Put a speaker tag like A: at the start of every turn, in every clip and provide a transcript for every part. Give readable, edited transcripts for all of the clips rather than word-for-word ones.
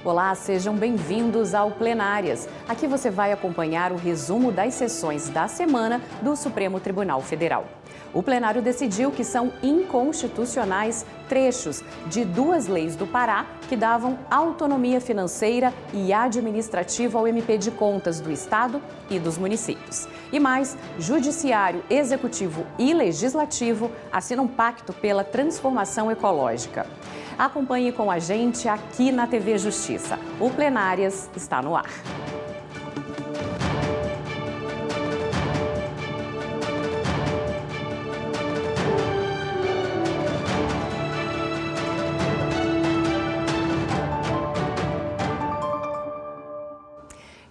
A: Olá, sejam bem-vindos ao Plenárias. Aqui você vai acompanhar o resumo das sessões da semana do Supremo Tribunal Federal. O plenário decidiu que são inconstitucionais trechos de duas leis do Pará que davam autonomia financeira e administrativa ao MP de Contas do Estado e dos municípios. E mais, Judiciário, Executivo e Legislativo assinam pacto pela transformação ecológica. Acompanhe com a gente aqui na TV Justiça. O Plenárias está no ar.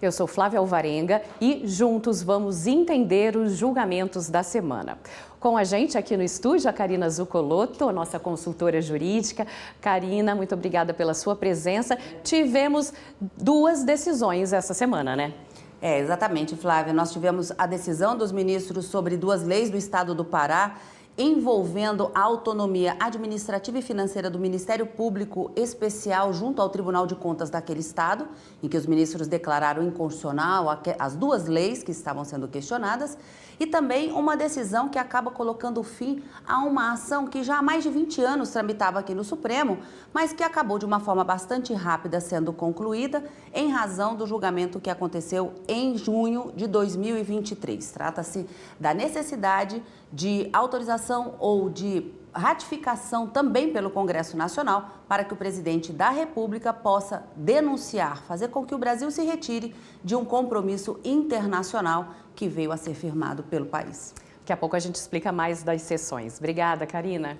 A: Eu sou Flávia Alvarenga e juntos vamos entender os julgamentos da semana. Com a gente aqui no estúdio, a Karina Zucolotto, nossa consultora jurídica. Karina, muito obrigada pela sua presença. Tivemos duas decisões essa semana, né?
B: Exatamente, Flávia. Nós tivemos a decisão dos ministros sobre duas leis do Estado do Pará envolvendo a autonomia administrativa e financeira do Ministério Público Especial junto ao Tribunal de Contas daquele estado, em que os ministros declararam inconstitucional as duas leis que estavam sendo questionadas, e também uma decisão que acaba colocando fim a uma ação que já há mais de 20 anos tramitava aqui no Supremo, mas que acabou de uma forma bastante rápida sendo concluída em razão do julgamento que aconteceu em junho de 2023. Trata-se da necessidade de autorização ou de ratificação também pelo Congresso Nacional para que o presidente da República possa denunciar, fazer com que o Brasil se retire de um compromisso internacional que veio a ser firmado pelo país.
A: Daqui a pouco a gente explica mais das sessões. Obrigada, Karina.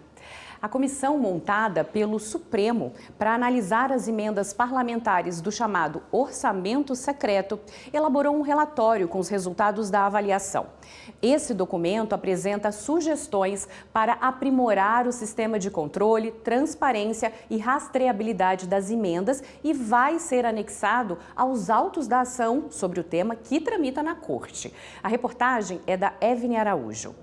A: A comissão montada pelo Supremo para analisar as emendas parlamentares do chamado orçamento secreto elaborou um relatório com os resultados da avaliação. Esse documento apresenta sugestões para aprimorar o sistema de controle, transparência e rastreabilidade das emendas e vai ser anexado aos autos da ação sobre o tema que tramita na Corte. A reportagem é da Evne Araújo.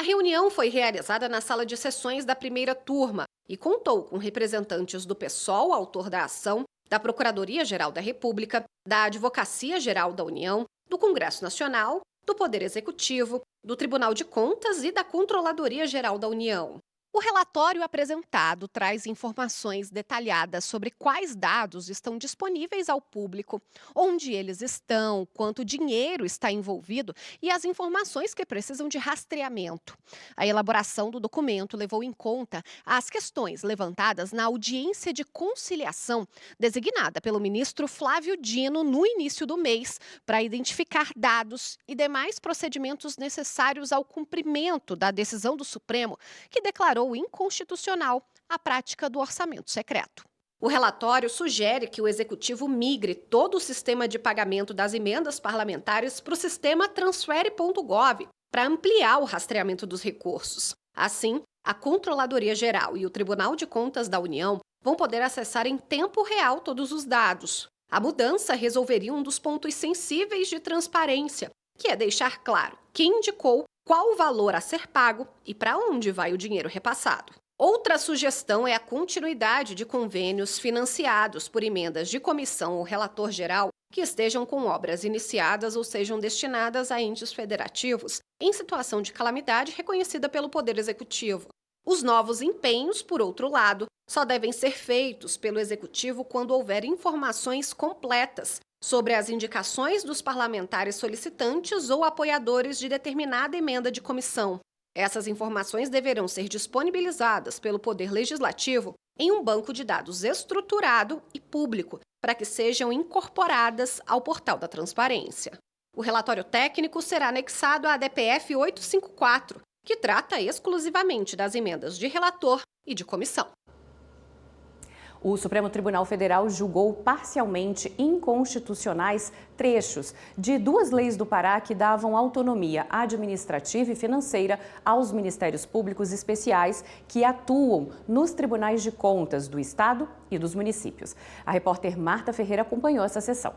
C: A reunião foi realizada na sala de sessões da primeira turma e contou com representantes do PSOL, autor da ação, da Procuradoria-Geral da República, da Advocacia-Geral da União, do Congresso Nacional, do Poder Executivo, do Tribunal de Contas e da Controladoria-Geral da União. O relatório apresentado traz informações detalhadas sobre quais dados estão disponíveis ao público, onde eles estão, quanto dinheiro está envolvido e as informações que precisam de rastreamento. A elaboração do documento levou em conta as questões levantadas na audiência de conciliação designada pelo ministro Flávio Dino no início do mês para identificar dados e demais procedimentos necessários ao cumprimento da decisão do Supremo, que declarou inconstitucional a prática do orçamento secreto. O relatório sugere que o Executivo migre todo o sistema de pagamento das emendas parlamentares para o sistema transfere.gov, para ampliar o rastreamento dos recursos. Assim, a Controladoria-Geral e o Tribunal de Contas da União vão poder acessar em tempo real todos os dados. A mudança resolveria um dos pontos sensíveis de transparência, que é deixar claro quem indicou, qual o valor a ser pago e para onde vai o dinheiro repassado. Outra sugestão é a continuidade de convênios financiados por emendas de comissão ou relator geral que estejam com obras iniciadas ou sejam destinadas a entes federativos em situação de calamidade reconhecida pelo Poder Executivo. Os novos empenhos, por outro lado, só devem ser feitos pelo Executivo quando houver informações completas sobre as indicações dos parlamentares solicitantes ou apoiadores de determinada emenda de comissão. Essas informações deverão ser disponibilizadas pelo Poder Legislativo em um banco de dados estruturado e público, para que sejam incorporadas ao portal da transparência. O relatório técnico será anexado à DPF 854, que trata exclusivamente das emendas de relator e de comissão.
A: O Supremo Tribunal Federal julgou parcialmente inconstitucionais trechos de duas leis do Pará que davam autonomia administrativa e financeira aos ministérios públicos especiais que atuam nos tribunais de contas do Estado e dos municípios. A repórter Marta Ferreira acompanhou essa sessão.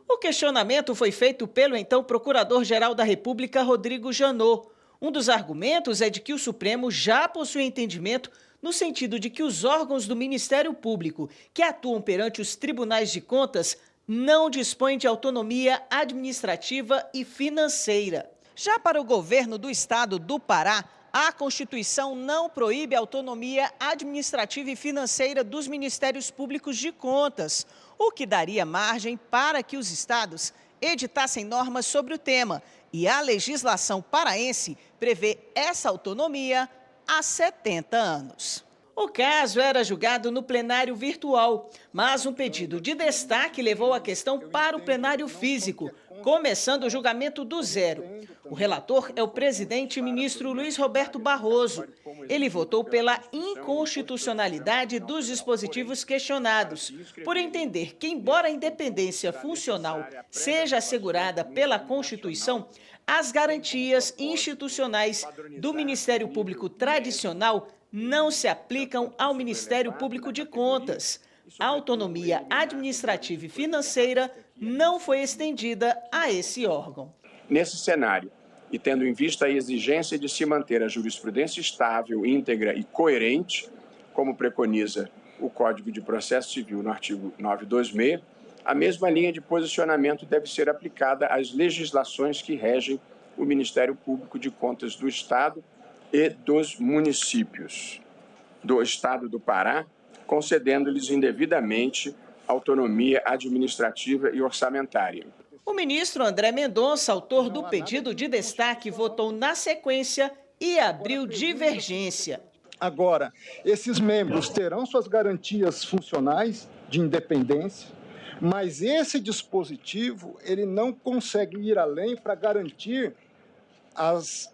D: O questionamento foi feito pelo então Procurador-Geral da República, Rodrigo Janot. Um dos argumentos é de que o Supremo já possui entendimento no sentido de que os órgãos do Ministério Público que atuam perante os tribunais de contas não dispõem de autonomia administrativa e financeira. Já para o governo do estado do Pará, a Constituição não proíbe a autonomia administrativa e financeira dos Ministérios Públicos de Contas, o que daria margem para que os estados editassem normas sobre o tema. E a legislação paraense prevê essa autonomia há 70 anos. O caso era julgado no plenário virtual, mas um pedido de destaque levou a questão para o plenário físico, começando o julgamento do zero. O relator é o presidente ministro Luiz Roberto Barroso. Ele votou pela inconstitucionalidade dos dispositivos questionados, por entender que, embora a independência funcional seja assegurada pela Constituição, as garantias institucionais do Ministério Público tradicional não se aplicam ao Ministério Público de Contas. A autonomia administrativa e financeira não foi estendida a esse órgão.
E: Nesse cenário, e tendo em vista a exigência de se manter a jurisprudência estável, íntegra e coerente, como preconiza o Código de Processo Civil no artigo 926, a mesma linha de posicionamento deve ser aplicada às legislações que regem o Ministério Público de Contas do Estado e dos municípios do Estado do Pará, concedendo-lhes indevidamente autonomia administrativa e orçamentária.
D: O ministro André Mendonça, autor do pedido de destaque, votou na sequência e abriu divergência.
F: Agora, esses membros terão suas garantias funcionais de independência, mas esse dispositivo ele não consegue ir além para garantir as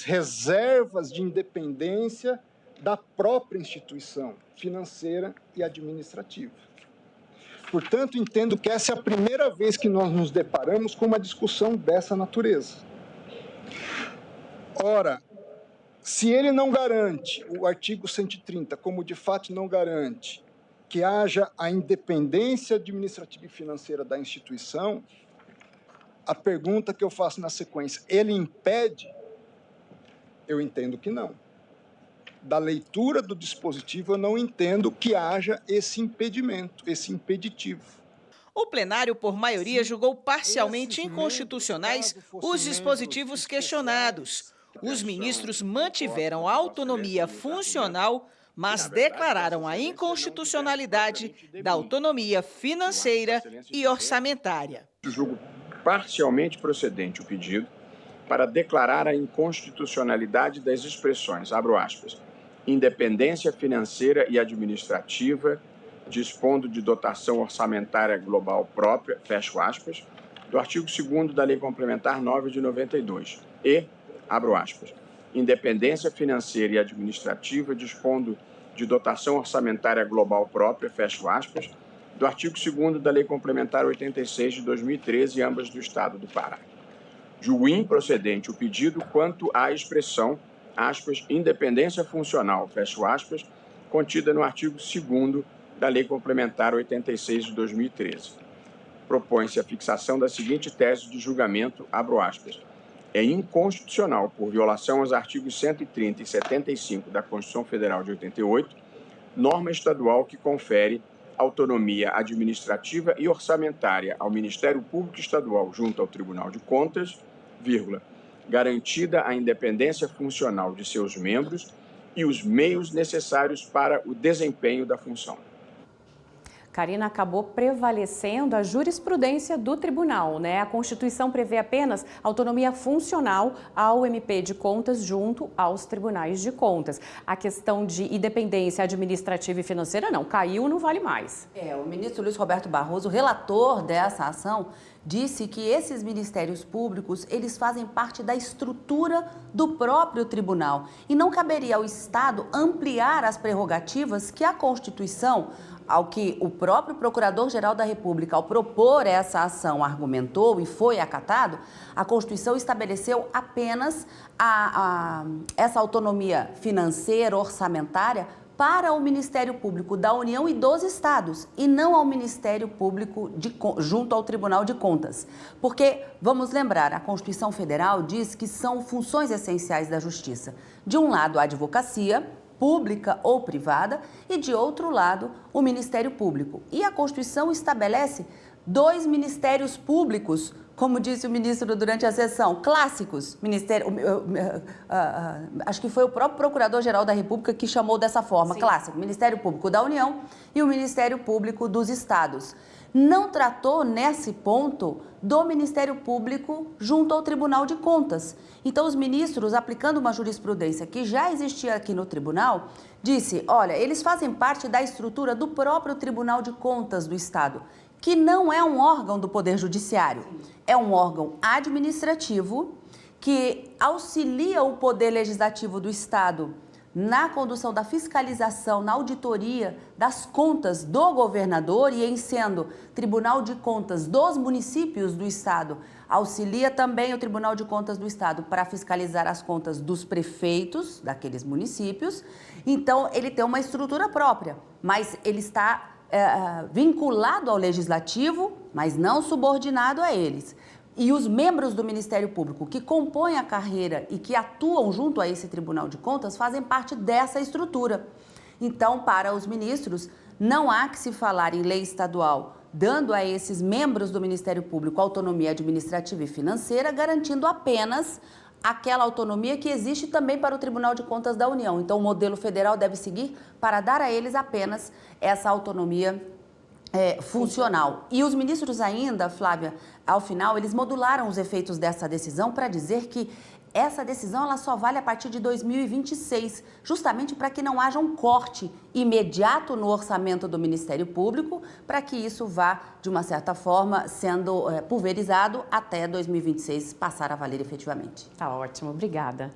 F: reservas de independência da própria instituição financeira e administrativa. Portanto, entendo que essa é a primeira vez que nós nos deparamos com uma discussão dessa natureza. Ora, se ele não garante, o artigo 130, como de fato não garante, que haja a independência administrativa e financeira da instituição, a pergunta que eu faço na sequência, ele impede? Eu entendo que não. Da leitura do dispositivo, eu não entendo que haja esse impedimento, esse impeditivo.
D: O plenário, por maioria, julgou parcialmente inconstitucionais os dispositivos questionados. Os ministros mantiveram a autonomia funcional, mas declararam a inconstitucionalidade da autonomia financeira e orçamentária.
E: Julgo parcialmente procedente o pedido para declarar a inconstitucionalidade das expressões, abro aspas, independência financeira e administrativa, dispondo de dotação orçamentária global própria, fecho aspas, do artigo 2º da Lei Complementar 9 de 92, e, abro aspas, independência financeira e administrativa, dispondo de dotação orçamentária global própria, fecho aspas, do artigo 2º da Lei Complementar 86 de 2013, ambas do Estado do Pará. Julgo improcedente o pedido quanto à expressão, aspas, independência funcional, fecho aspas, contida no artigo 2º da Lei Complementar 86 de 2013. Propõe-se a fixação da seguinte tese de julgamento, abro aspas, é inconstitucional, por violação aos artigos 130 e 75 da Constituição Federal de 88, norma estadual que confere autonomia administrativa e orçamentária ao Ministério Público Estadual junto ao Tribunal de Contas, vírgula, garantida a independência funcional de seus membros e os meios necessários para o desempenho da função.
A: Karina, acabou prevalecendo a jurisprudência do tribunal, né? A Constituição prevê apenas autonomia funcional ao MP de Contas junto aos tribunais de contas. A questão de independência administrativa e financeira não, caiu, não vale mais.
B: O ministro Luiz Roberto Barroso, relator dessa ação, disse que esses ministérios públicos, eles fazem parte da estrutura do próprio tribunal e não caberia ao Estado ampliar as prerrogativas que a Constituição, ao que o próprio Procurador-Geral da República, ao propor essa ação, argumentou e foi acatado, a Constituição estabeleceu apenas essa autonomia financeira, orçamentária, para o Ministério Público da União e dos Estados, e não ao Ministério Público junto ao Tribunal de Contas. Porque, vamos lembrar, a Constituição Federal diz que são funções essenciais da Justiça. De um lado, a advocacia, pública ou privada, e, de outro lado, o Ministério Público. E a Constituição estabelece 2 ministérios públicos, como disse o ministro durante a sessão, clássicos. Acho que foi o próprio Procurador-Geral da República que chamou dessa forma, sim, clássico, Ministério Público da União e o Ministério Público dos Estados. Não tratou, nesse ponto, do Ministério Público junto ao Tribunal de Contas. Então, os ministros, aplicando uma jurisprudência que já existia aqui no tribunal, disse, olha, eles fazem parte da estrutura do próprio Tribunal de Contas do Estado, que não é um órgão do Poder Judiciário, é um órgão administrativo que auxilia o Poder Legislativo do Estado na condução da fiscalização, na auditoria das contas do governador e em sendo Tribunal de Contas dos municípios do Estado, auxilia também o Tribunal de Contas do Estado para fiscalizar as contas dos prefeitos daqueles municípios. Então, ele tem uma estrutura própria, mas ele está vinculado ao Legislativo, mas não subordinado a eles. E os membros do Ministério Público que compõem a carreira e que atuam junto a esse Tribunal de Contas fazem parte dessa estrutura. Então, para os ministros, não há que se falar em lei estadual, dando a esses membros do Ministério Público autonomia administrativa e financeira, garantindo apenas aquela autonomia que existe também para o Tribunal de Contas da União. Então, o modelo federal deve seguir para dar a eles apenas essa autonomia funcional. E os ministros ainda, Flávia, ao final, eles modularam os efeitos dessa decisão para dizer que essa decisão ela só vale a partir de 2026, justamente para que não haja um corte imediato no orçamento do Ministério Público, para que isso vá, de uma certa forma, sendo pulverizado até 2026 passar a valer efetivamente.
A: Tá ótimo, obrigada.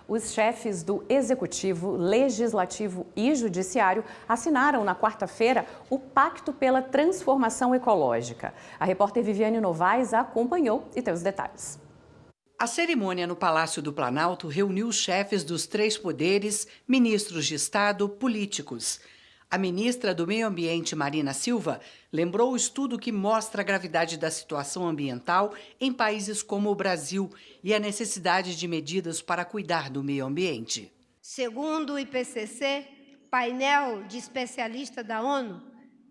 A: Os chefes do Executivo, Legislativo e Judiciário assinaram na quarta-feira o Pacto pela Transformação Ecológica. A repórter Viviane Novaes acompanhou e tem os detalhes.
G: A cerimônia no Palácio do Planalto reuniu os chefes dos 3 poderes, ministros de Estado, políticos. A ministra do Meio Ambiente, Marina Silva, lembrou o estudo que mostra a gravidade da situação ambiental em países como o Brasil e a necessidade de medidas para cuidar do meio ambiente.
H: Segundo o IPCC, painel de especialistas da ONU,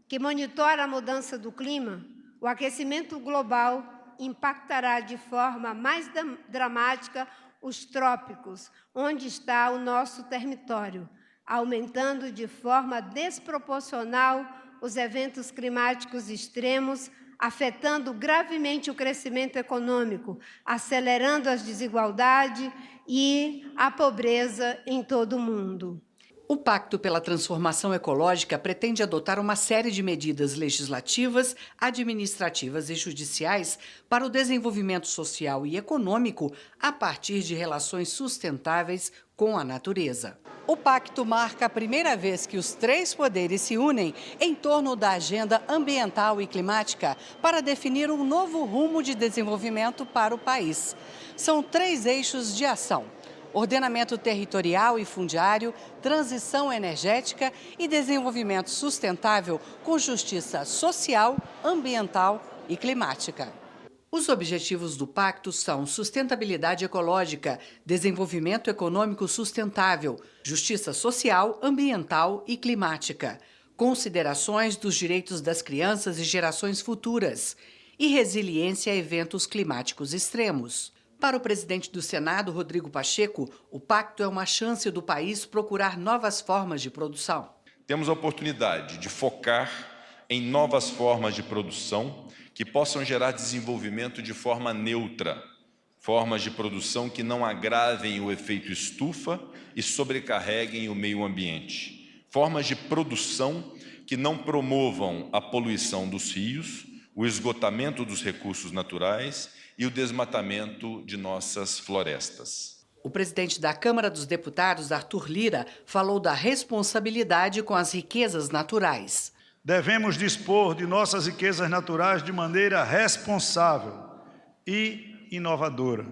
H: que monitora a mudança do clima, o aquecimento global impactará de forma mais dramática os trópicos, onde está o nosso território, aumentando de forma desproporcional os eventos climáticos extremos, afetando gravemente o crescimento econômico, acelerando as desigualdades e a pobreza em todo o mundo.
G: O Pacto pela Transformação Ecológica pretende adotar uma série de medidas legislativas, administrativas e judiciais para o desenvolvimento social e econômico a partir de relações sustentáveis com a natureza. O pacto marca a primeira vez que os 3 poderes se unem em torno da agenda ambiental e climática para definir um novo rumo de desenvolvimento para o país. São 3 eixos de ação: ordenamento territorial e fundiário, transição energética e desenvolvimento sustentável com justiça social, ambiental e climática. Os objetivos do pacto são sustentabilidade ecológica, desenvolvimento econômico sustentável, justiça social, ambiental e climática, considerações dos direitos das crianças e gerações futuras e resiliência a eventos climáticos extremos. Para o presidente do Senado, Rodrigo Pacheco, o pacto é uma chance do país procurar novas formas de produção.
I: Temos a oportunidade de focar em novas formas de produção que possam gerar desenvolvimento de forma neutra, formas de produção que não agravem o efeito estufa e sobrecarreguem o meio ambiente, formas de produção que não promovam a poluição dos rios, o esgotamento dos recursos naturais e o desmatamento de nossas florestas.
G: O presidente da Câmara dos Deputados, Arthur Lira, falou da responsabilidade com as riquezas naturais.
J: Devemos dispor de nossas riquezas naturais de maneira responsável e inovadora,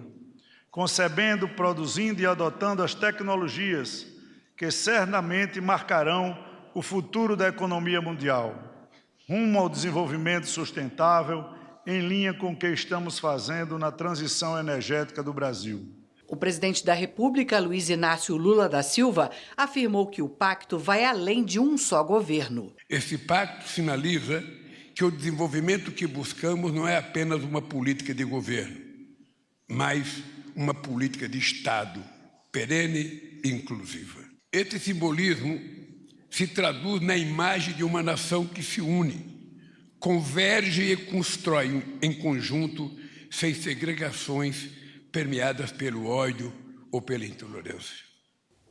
J: concebendo, produzindo e adotando as tecnologias que certamente marcarão o futuro da economia mundial, rumo ao desenvolvimento sustentável, em linha com o que estamos fazendo na transição energética do Brasil.
G: O presidente da República, Luiz Inácio Lula da Silva, afirmou que o pacto vai além de um só governo.
K: Esse pacto sinaliza que o desenvolvimento que buscamos não é apenas uma política de governo, mas uma política de Estado, perene e inclusiva. Esse simbolismo se traduz na imagem de uma nação que se une, converge e constrói em conjunto, sem segregações permeadas pelo ódio ou pela intolerância.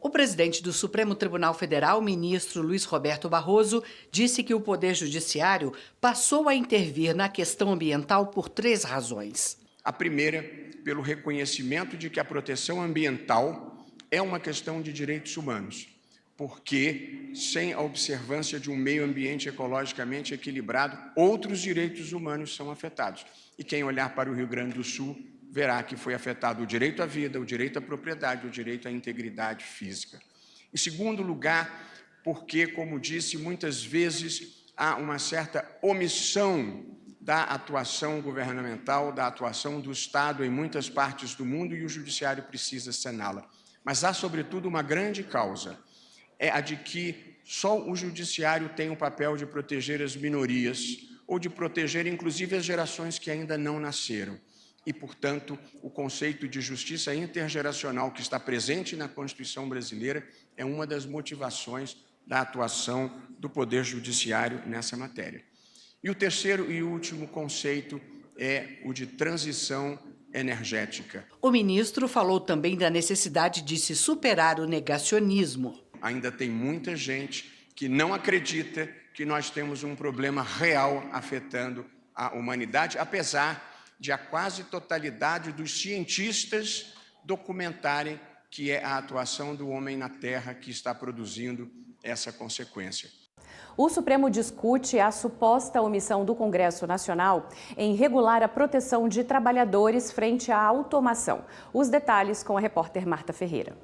G: O presidente do Supremo Tribunal Federal, ministro Luiz Roberto Barroso, disse que o Poder Judiciário passou a intervir na questão ambiental por 3 razões.
E: A primeira, pelo reconhecimento de que a proteção ambiental é uma questão de direitos humanos, porque sem a observância de um meio ambiente ecologicamente equilibrado, outros direitos humanos são afetados. E quem olhar para o Rio Grande do Sul verá que foi afetado o direito à vida, o direito à propriedade, o direito à integridade física. Em segundo lugar, porque, como disse, muitas vezes há uma certa omissão da atuação governamental, da atuação do Estado em muitas partes do mundo e o Judiciário precisa saná-la. Mas há, sobretudo, uma grande causa, é a de que só o Judiciário tem o papel de proteger as minorias ou de proteger, inclusive, as gerações que ainda não nasceram. E, portanto, o conceito de justiça intergeracional que está presente na Constituição brasileira é uma das motivações da atuação do Poder Judiciário nessa matéria. E o terceiro e último conceito é o de transição energética.
G: O ministro falou também da necessidade de se superar o negacionismo.
E: Ainda tem muita gente que não acredita que nós temos um problema real afetando a humanidade, apesar de a quase totalidade dos cientistas documentarem que é a atuação do homem na Terra que está produzindo essa consequência.
A: O Supremo discute a suposta omissão do Congresso Nacional em regular a proteção de trabalhadores frente à automação. Os detalhes com a repórter Marta Ferreira.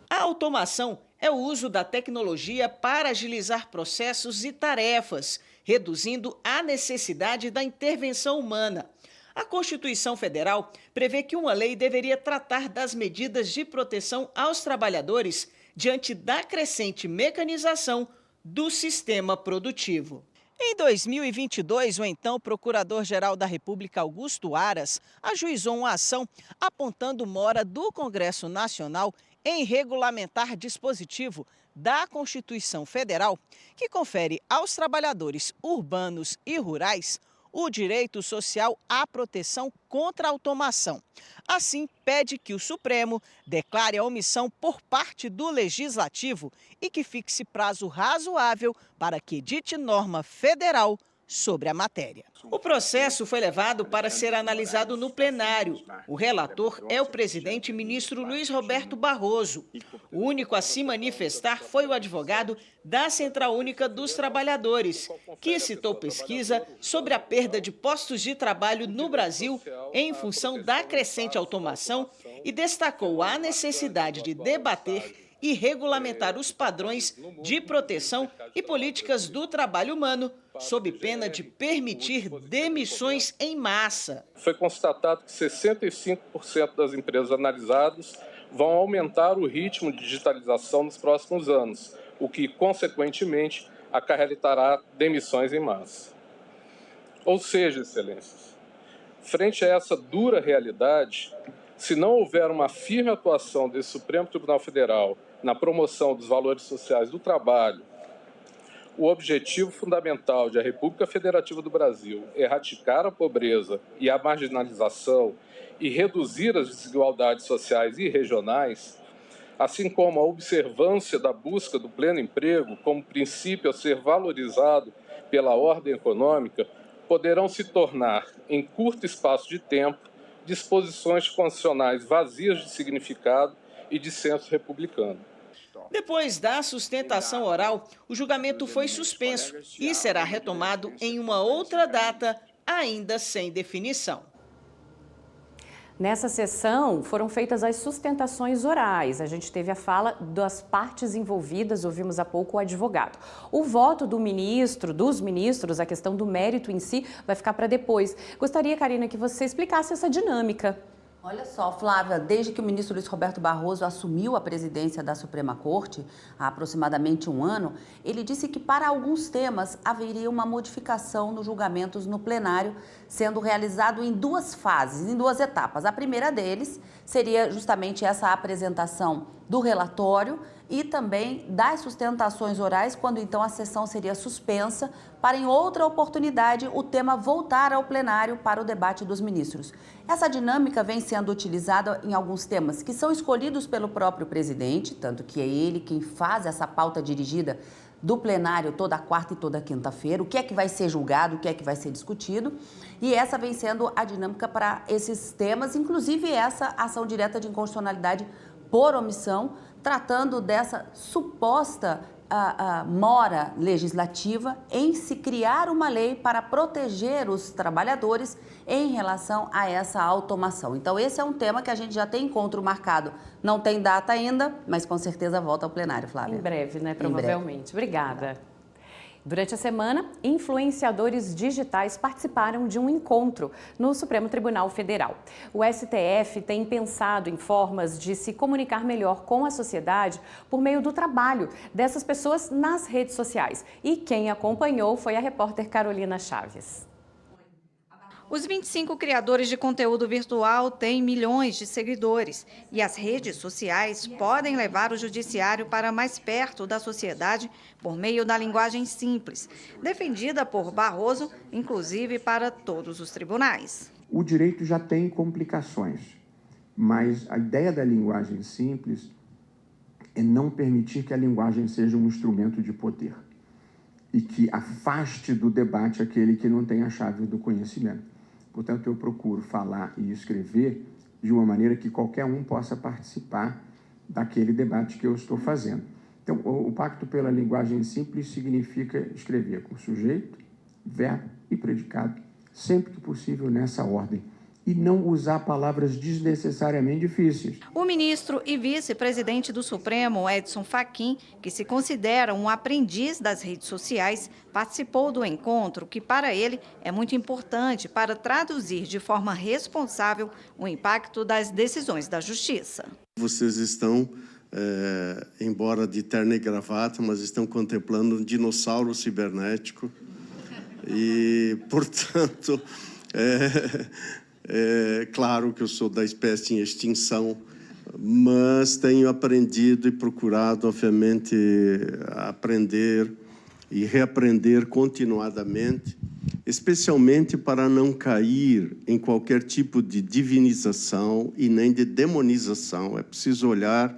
D: A automação é o uso da tecnologia para agilizar processos e tarefas, reduzindo a necessidade da intervenção humana. A Constituição Federal prevê que uma lei deveria tratar das medidas de proteção aos trabalhadores diante da crescente mecanização do sistema produtivo. Em 2022, o então Procurador-Geral da República, Augusto Aras, ajuizou uma ação apontando mora do Congresso Nacional em regulamentar dispositivo da Constituição Federal que confere aos trabalhadores urbanos e rurais o direito social à proteção contra a automação. Assim, pede que o Supremo declare a omissão por parte do Legislativo e que fixe prazo razoável para que edite norma federal sobre a matéria. O processo foi levado para ser analisado no plenário. O relator é o presidente ministro Luiz Roberto Barroso. O único a se manifestar foi o advogado da Central Única dos Trabalhadores, que citou pesquisa sobre a perda de postos de trabalho no Brasil em função da crescente automação e destacou a necessidade de debater e regulamentar os padrões de proteção e políticas do trabalho humano, sob pena de permitir demissões em massa.
L: Foi constatado que 65% das empresas analisadas vão aumentar o ritmo de digitalização nos próximos anos, o que, consequentemente, acarretará demissões em massa. Ou seja, excelências, frente a essa dura realidade, se não houver uma firme atuação desse Supremo Tribunal Federal na promoção dos valores sociais do trabalho, o objetivo fundamental de a República Federativa do Brasil, erradicar a pobreza e a marginalização e reduzir as desigualdades sociais e regionais, assim como a observância da busca do pleno emprego como princípio a ser valorizado pela ordem econômica, poderão se tornar, em curto espaço de tempo, disposições constitucionais vazias de significado e de senso republicano.
D: Depois da sustentação oral, o julgamento foi suspenso e será retomado em uma outra data, ainda sem definição.
A: Nessa sessão foram feitas as sustentações orais. A gente teve a fala das partes envolvidas, ouvimos há pouco o advogado. O voto dos ministros, a questão do mérito em si, vai ficar para depois. Gostaria, Karina, que você explicasse essa dinâmica.
B: Olha só, Flávia, desde que o ministro Luiz Roberto Barroso assumiu a presidência da Suprema Corte, há aproximadamente um ano, ele disse que para alguns temas haveria uma modificação nos julgamentos no plenário, sendo realizado em duas fases, em duas etapas. A primeira deles seria justamente essa apresentação do relatório e também das sustentações orais, quando então a sessão seria suspensa, para em outra oportunidade o tema voltar ao plenário para o debate dos ministros. Essa dinâmica vem sendo utilizada em alguns temas que são escolhidos pelo próprio presidente, tanto que é ele quem faz essa pauta dirigida do plenário toda quarta e toda quinta-feira, o que é que vai ser julgado, o que é que vai ser discutido, e essa vem sendo a dinâmica para esses temas, inclusive essa ação direta de inconstitucionalidade por omissão, tratando dessa suposta mora legislativa em se criar uma lei para proteger os trabalhadores em relação a essa automação. Então, esse é um tema que a gente já tem encontro marcado. Não tem data ainda, mas com certeza volta ao plenário, Flávia.
A: Em breve, né? Provavelmente. Obrigada. Durante a semana, influenciadores digitais participaram de um encontro no Supremo Tribunal Federal. O STF tem pensado em formas de se comunicar melhor com a sociedade por meio do trabalho dessas pessoas nas redes sociais. E quem acompanhou foi a repórter Carolina Chaves.
M: Os 25 criadores de conteúdo virtual têm milhões de seguidores e as redes sociais podem levar o judiciário para mais perto da sociedade por meio da linguagem simples, defendida por Barroso, inclusive para todos os tribunais.
N: O direito já tem complicações, mas a ideia da linguagem simples é não permitir que a linguagem seja um instrumento de poder e que afaste do debate aquele que não tem a chave do conhecimento. Portanto, eu procuro falar e escrever de uma maneira que qualquer um possa participar daquele debate que eu estou fazendo. Então, o pacto pela linguagem simples significa escrever com sujeito, verbo e predicado, sempre que possível nessa ordem, e não usar palavras desnecessariamente difíceis.
M: O ministro e vice-presidente do Supremo, Edson Fachin, que se considera um aprendiz das redes sociais, participou do encontro, que para ele é muito importante para traduzir de forma responsável o impacto das decisões da Justiça.
O: Vocês estão, embora de terno e gravata, mas estão contemplando um dinossauro cibernético e, portanto, claro que eu sou da espécie em extinção, mas tenho aprendido e procurado, obviamente, aprender e reaprender continuadamente, especialmente para não cair em qualquer tipo de divinização e nem de demonização. É preciso olhar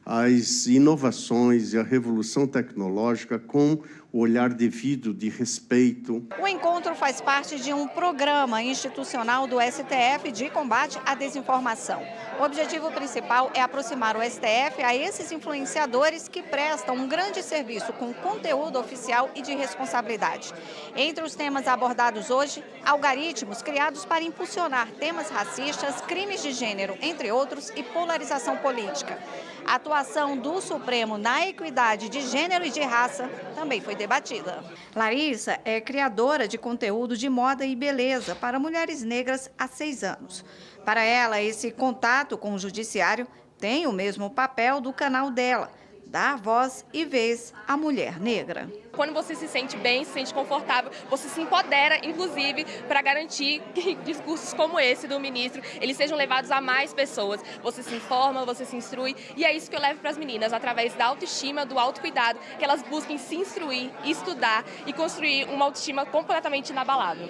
O: as inovações e a revolução tecnológica com o olhar devido de respeito.
M: O encontro faz parte de um programa institucional do STF de combate à desinformação. O objetivo principal é aproximar o STF a esses influenciadores que prestam um grande serviço com conteúdo oficial e de responsabilidade. Entre os temas abordados hoje, algoritmos criados para impulsionar temas racistas, crimes de gênero, entre outros, e polarização política. A atuação do Supremo na equidade de gênero e de raça também foi debatida. Larissa é criadora de conteúdo de moda e beleza para mulheres negras há 6 anos. Para ela, esse contato com o judiciário tem o mesmo papel do canal dela, dar voz e vez à mulher negra.
P: Quando você se sente bem, se sente confortável, você se empodera, inclusive, para garantir que discursos como esse do ministro, eles sejam levados a mais pessoas. Você se informa, você se instrui, e é isso que eu levo para as meninas, através da autoestima, do autocuidado, que elas busquem se instruir, estudar e construir uma autoestima completamente inabalável.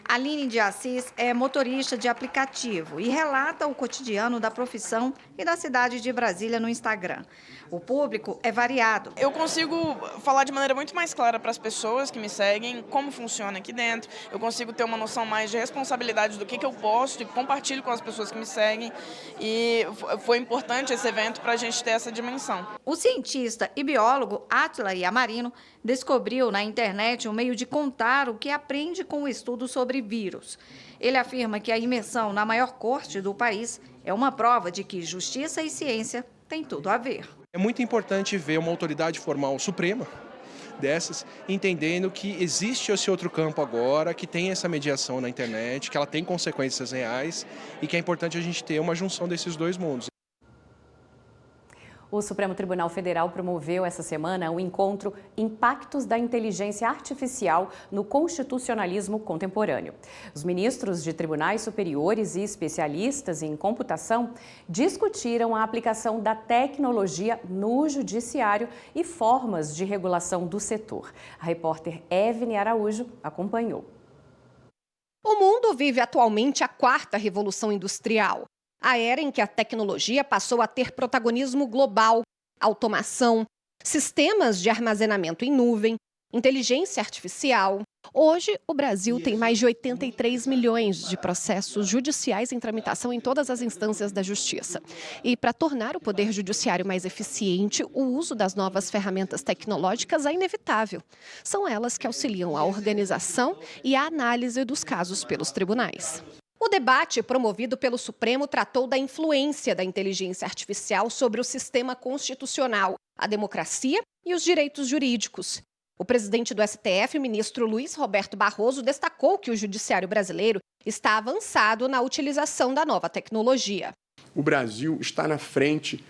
M: Aline de Assis é motorista de aplicativo e relata o cotidiano da profissão e da cidade de Brasília no Instagram. O público é variado.
Q: Eu consigo falar de maneira muito mais clara para as pessoas que me seguem como funciona aqui dentro. Eu consigo ter uma noção mais de responsabilidade do que eu posto e compartilho com as pessoas que me seguem. E foi importante esse evento para a gente ter essa dimensão.
M: O cientista e biólogo Átila Yamarino descobriu na internet um meio de contar o que aprende com o estudo sobre vírus. Ele afirma que a imersão na maior corte do país é uma prova de que justiça e ciência têm tudo a ver.
R: É muito importante ver uma autoridade formal suprema dessas, entendendo que existe esse outro campo agora, que tem essa mediação na internet, que ela tem consequências reais e que é importante a gente ter uma junção desses dois mundos.
A: O Supremo Tribunal Federal promoveu essa semana o encontro Impactos da Inteligência Artificial no Constitucionalismo Contemporâneo. Os ministros de tribunais superiores e especialistas em computação discutiram a aplicação da tecnologia no judiciário e formas de regulação do setor. A repórter Evne Araújo acompanhou.
C: O mundo vive atualmente a quarta revolução industrial. A era em que a tecnologia passou a ter protagonismo global, automação, sistemas de armazenamento em nuvem, inteligência artificial. Hoje, o Brasil tem mais de 83 milhões de processos judiciais em tramitação em todas as instâncias da justiça. E para tornar o poder judiciário mais eficiente, o uso das novas ferramentas tecnológicas é inevitável. São elas que auxiliam a organização e a análise dos casos pelos tribunais. O debate promovido pelo Supremo tratou da influência da inteligência artificial sobre o sistema constitucional, a democracia e os direitos jurídicos. O presidente do STF, ministro Luiz Roberto Barroso, destacou que o judiciário brasileiro está avançado na utilização da nova tecnologia.
K: O Brasil está na frente,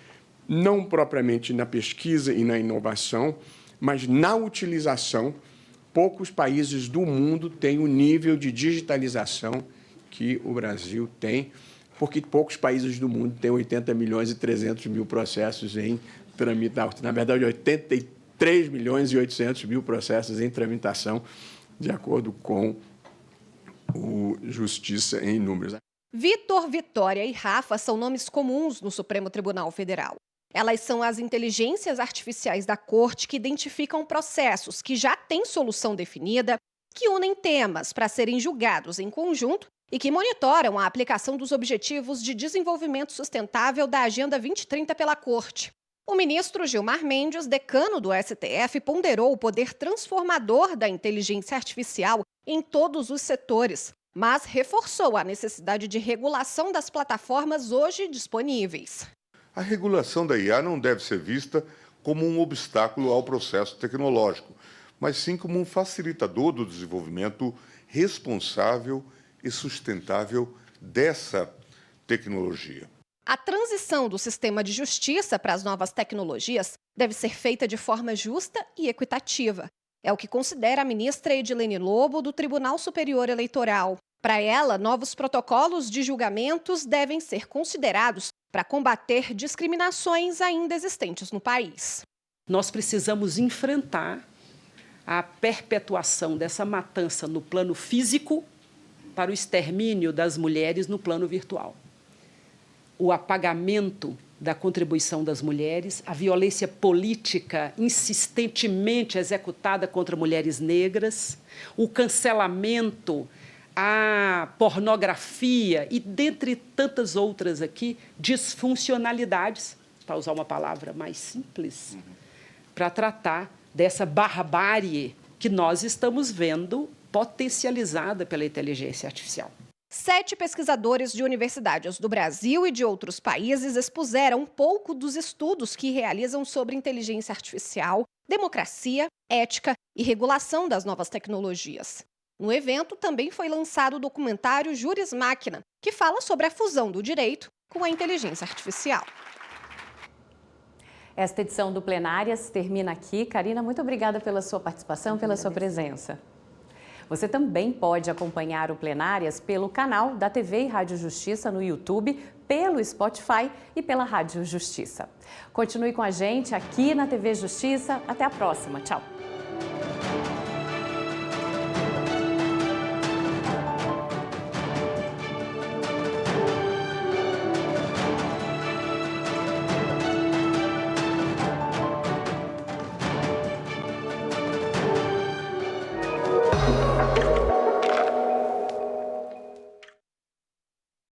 K: não propriamente na pesquisa e na inovação, mas na utilização. Poucos países do mundo têm o nível de digitalização que o Brasil tem, porque poucos países do mundo têm 80 milhões e 300 mil processos em tramitação. Na verdade, 83 milhões e 800 mil processos em tramitação, de acordo com o Justiça em Números.
C: Vitor, Vitória e Rafa são nomes comuns no Supremo Tribunal Federal. Elas são as inteligências artificiais da Corte que identificam processos que já têm solução definida, que unem temas para serem julgados em conjunto e que monitoram a aplicação dos Objetivos de Desenvolvimento Sustentável da Agenda 2030 pela Corte. O ministro Gilmar Mendes, decano do STF, ponderou o poder transformador da inteligência artificial em todos os setores, mas reforçou a necessidade de regulação das plataformas hoje disponíveis.
S: A regulação da IA não deve ser vista como um obstáculo ao processo tecnológico, mas sim como um facilitador do desenvolvimento responsável e sustentável dessa tecnologia.
C: A transição do sistema de justiça para as novas tecnologias deve ser feita de forma justa e equitativa. É o que considera a ministra Edilene Lobo, do Tribunal Superior Eleitoral. Para ela, novos protocolos de julgamentos devem ser considerados para combater discriminações ainda existentes no país.
T: Nós precisamos enfrentar a perpetuação dessa matança no plano físico para o extermínio das mulheres no plano virtual. O apagamento da contribuição das mulheres, a violência política insistentemente executada contra mulheres negras, o cancelamento, a pornografia e, dentre tantas outras aqui, disfuncionalidades, para usar uma palavra mais simples, para tratar dessa barbárie que nós estamos vendo potencializada pela inteligência artificial.
C: 7 pesquisadores de universidades do Brasil e de outros países expuseram um pouco dos estudos que realizam sobre inteligência artificial, democracia, ética e regulação das novas tecnologias. No evento também foi lançado o documentário Juris Máquina, que fala sobre a fusão do direito com a inteligência artificial.
A: Esta edição do Plenárias termina aqui. Karina, muito obrigada pela sua participação, pela sua presença. Você também pode acompanhar o Plenárias pelo canal da TV e Rádio Justiça no YouTube, pelo Spotify e pela Rádio Justiça. Continue com a gente aqui na TV Justiça. Até a próxima. Tchau.